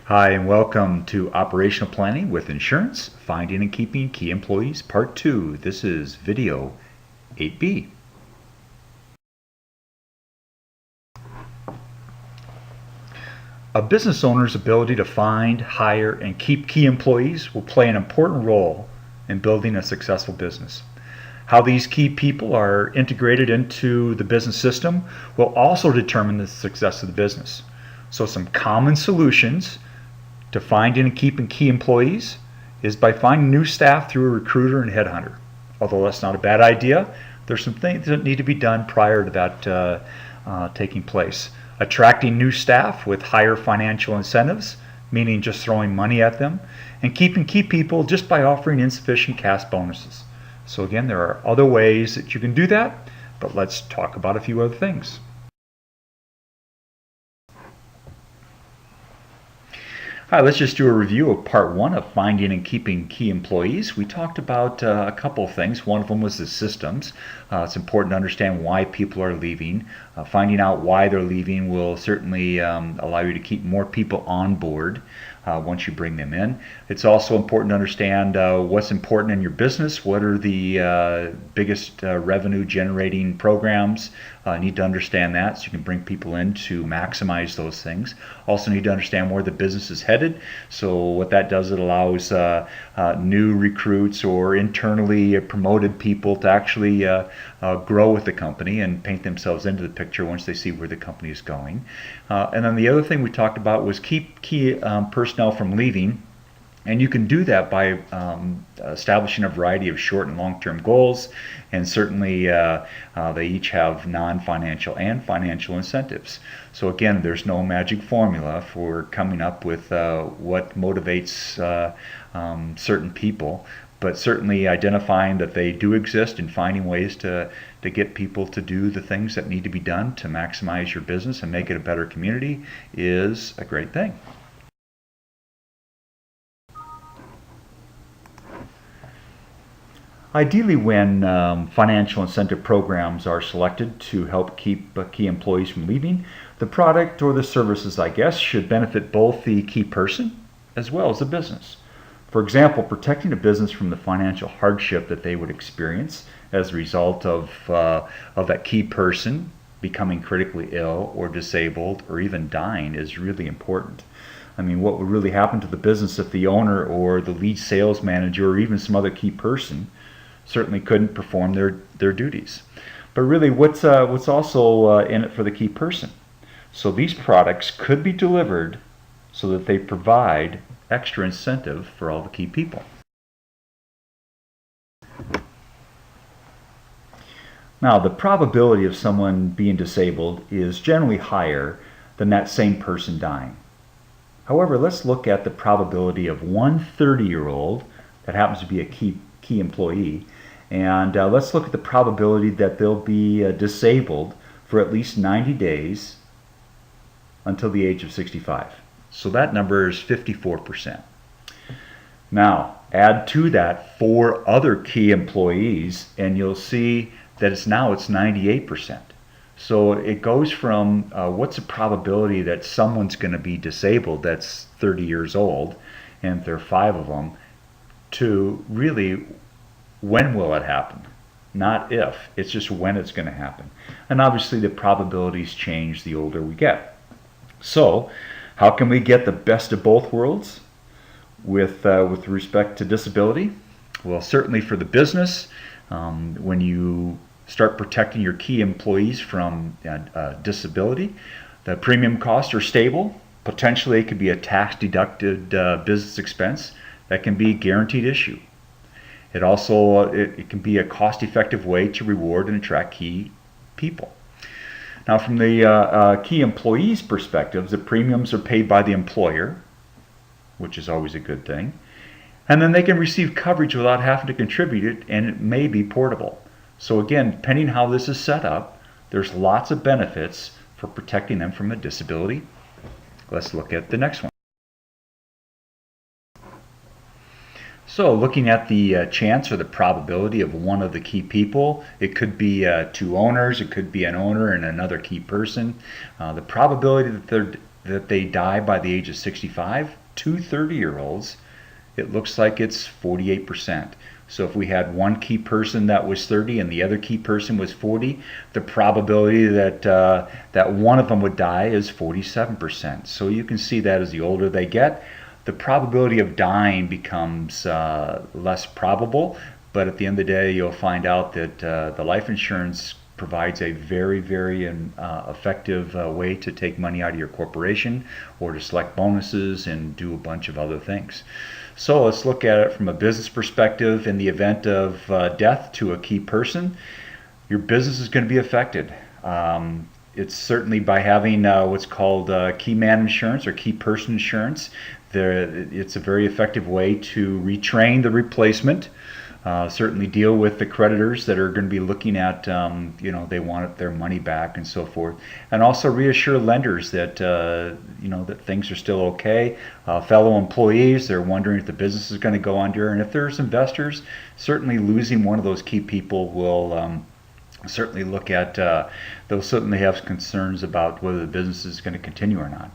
Hi, and welcome to Operational Planning with Insurance, Finding and Keeping Key Employees, Part 2. This is video 8B. A business owner's ability to find, hire, and keep key employees will play an important role in building a successful business. How these key people are integrated into the business system will also determine the success of the business. So some common solutions to finding and keeping key employees is by finding new staff through a recruiter and headhunter. Although that's not a bad idea, there's some things that need to be done prior to that taking place. Attracting new staff with higher financial incentives, meaning just throwing money at them, and keeping key people just by offering insufficient cash bonuses. So again, there are other ways that you can do that, but let's talk about a few other things. All right, let's just do a review of part 1 of finding and keeping key employees. We talked about a couple of things. One of them was the systems. It's important to understand why people are leaving. Finding out why they're leaving will certainly allow you to keep more people on board once you bring them in. It's also important to understand what's important in your business. What are the biggest revenue generating programs? Need to understand that so you can bring people in to maximize those things. Also need to understand where the business is headed. So what that does, it allows new recruits or internally promoted people to actually grow with the company and paint themselves into the picture once they see where the company is going. And then the other thing we talked about was keep key personnel from leaving. And you can do that by establishing a variety of short and long-term goals, and certainly they each have non-financial and financial incentives. So again, there's no magic formula for coming up with what motivates certain people, but certainly identifying that they do exist and finding ways to get people to do the things that need to be done to maximize your business and make it a better community is a great thing. Ideally, when financial incentive programs are selected to help keep key employees from leaving, the product or the services, I guess, should benefit both the key person as well as the business. For example, protecting a business from the financial hardship that they would experience as a result of that key person becoming critically ill or disabled or even dying is really important. I mean, what would really happen to the business if the owner or the lead sales manager or even some other key person certainly couldn't perform their duties? But really, what's also in it for the key person? So these products could be delivered so that they provide extra incentive for all the key people. Now, the probability of someone being disabled is generally higher than that same person dying. However, let's look at the probability of one 30-year-old that happens to be a key employee, and let's look at the probability that they'll be disabled for at least 90 days until the age of 65. So that number is 54%. Now, add to that 4 other key employees, and you'll see that it's 98%. So it goes from what's the probability that someone's going to be disabled that's 30 years old, and if there are 5 of them, to really when will it happen? Not if, it's just when it's going to happen. And obviously the probabilities change the older we get. So how can we get the best of both worlds with respect to disability? Well, certainly for the business, when you start protecting your key employees from disability, the premium costs are stable. Potentially it could be a tax-deducted business expense that can be a guaranteed issue. It also it can be a cost-effective way to reward and attract key people. Now, from the key employees' perspective, the premiums are paid by the employer, which is always a good thing, and then they can receive coverage without having to contribute it, and it may be portable. So again, depending how this is set up, there's lots of benefits for protecting them from a disability. Let's look at the next one. So looking at the chance or the probability of one of the key people, it could be 2 owners, it could be an owner and another key person. The probability that that they die by the age of 65, two 30-year-olds, it looks like it's 48%. So if we had one key person that was 30 and the other key person was 40, the probability that that one of them would die is 47%. So you can see that as the older they get, the probability of dying becomes less probable. But at the end of the day, you'll find out that the life insurance provides a very, very effective way to take money out of your corporation or to select bonuses and do a bunch of other things. So let's look at it from a business perspective. In the event of death to a key person, your business is going to be affected. It's certainly by having what's called key man insurance or key person insurance. It's a very effective way to retrain the replacement. Certainly deal with the creditors that are going to be looking at, they want their money back and so forth, and also reassure lenders that, that things are still okay. Fellow employees, they're wondering if the business is going to go under, and if there's investors, certainly losing one of those key people will certainly look at, they'll certainly have concerns about whether the business is going to continue or not.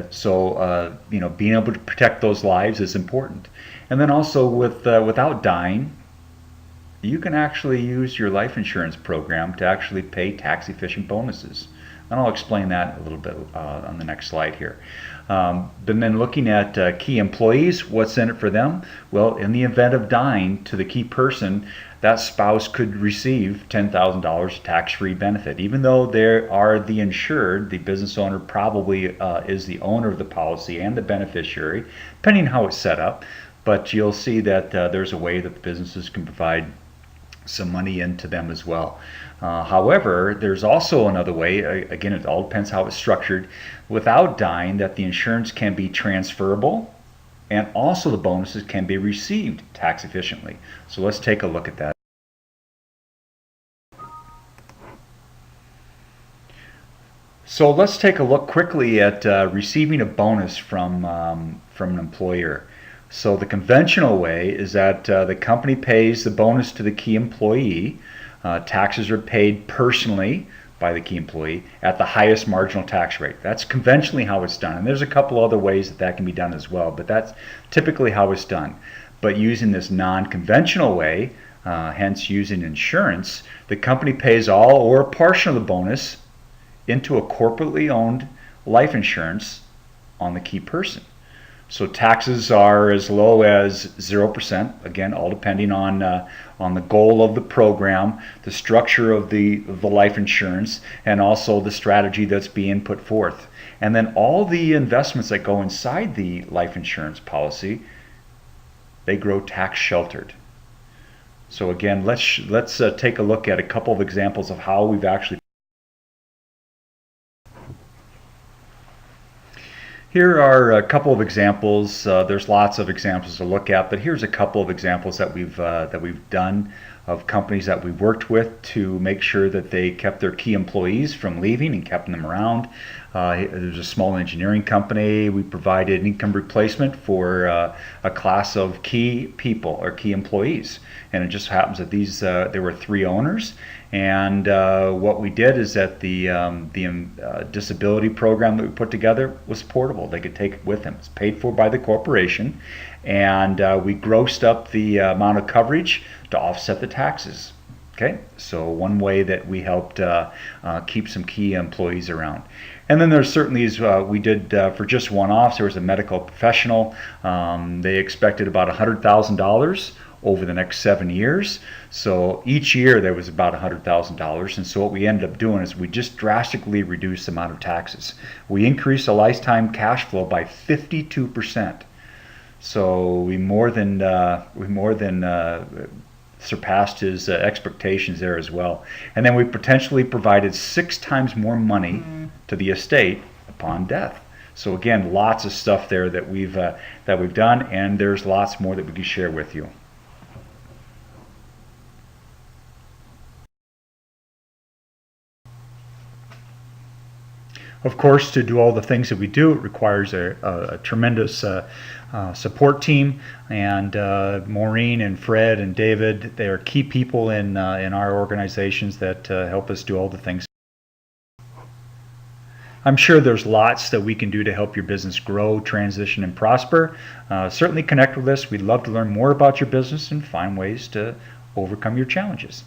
So, being able to protect those lives is important. And then also without dying, you can actually use your life insurance program to actually pay tax efficient bonuses. And I'll explain that a little bit on the next slide here. But then looking at key employees, what's in it for them? Well, in the event of dying to the key person, that spouse could receive $10,000 tax-free benefit. Even though they are the insured, the business owner probably is the owner of the policy and the beneficiary, depending on how it's set up. But you'll see that there's a way that the businesses can provide some money into them as well. However, there's also another way, again, it all depends how it's structured, without dying, that the insurance can be transferable and also the bonuses can be received tax efficiently. So let's take a look at that. So let's take a look quickly at receiving a bonus from an employer. So the conventional way is that the company pays the bonus to the key employee. Taxes are paid personally by the key employee at the highest marginal tax rate. That's conventionally how it's done. And there's a couple other ways that can be done as well, but that's typically how it's done. But using this non-conventional way, hence using insurance, the company pays all or a portion of the bonus into a corporately owned life insurance on the key person. So taxes are as low as 0%, again, all depending on the goal of the program, the structure of the life insurance, and also the strategy that's being put forth. And then all the investments that go inside the life insurance policy, they grow tax sheltered. So again, let's take a look at a couple of examples of how we've actually. Here are a couple of examples. There's lots of examples to look at, but here's a couple of examples that we've done of companies that we've worked with to make sure that they kept their key employees from leaving and kept them around. There's a small engineering company. We provided income replacement for a class of key people or key employees, and it just happens that there were 3 owners. And what we did is that the disability program that we put together was portable. They could take it with them. It's paid for by the corporation, and we grossed up the amount of coverage to offset the taxes. Okay, so one way that we helped keep some key employees around. And then there's certainly, we did for just one-offs, there was a medical professional. They expected about $100,000 over the next 7 years. So each year there was about $100,000. And so what we ended up doing is we just drastically reduced the amount of taxes. We increased the lifetime cash flow by 52%. So we more than surpassed his expectations there as well. And then we potentially provided 6 times more money to the estate upon death. So again, lots of stuff there that we've done, and there's lots more that we can share with you. Of course, to do all the things that we do, it requires a tremendous support team. And Maureen and Fred and David, they are key people in our organizations that help us do all the things. I'm sure there's lots that we can do to help your business grow, transition, and prosper. Certainly connect with us. We'd love to learn more about your business and find ways to overcome your challenges.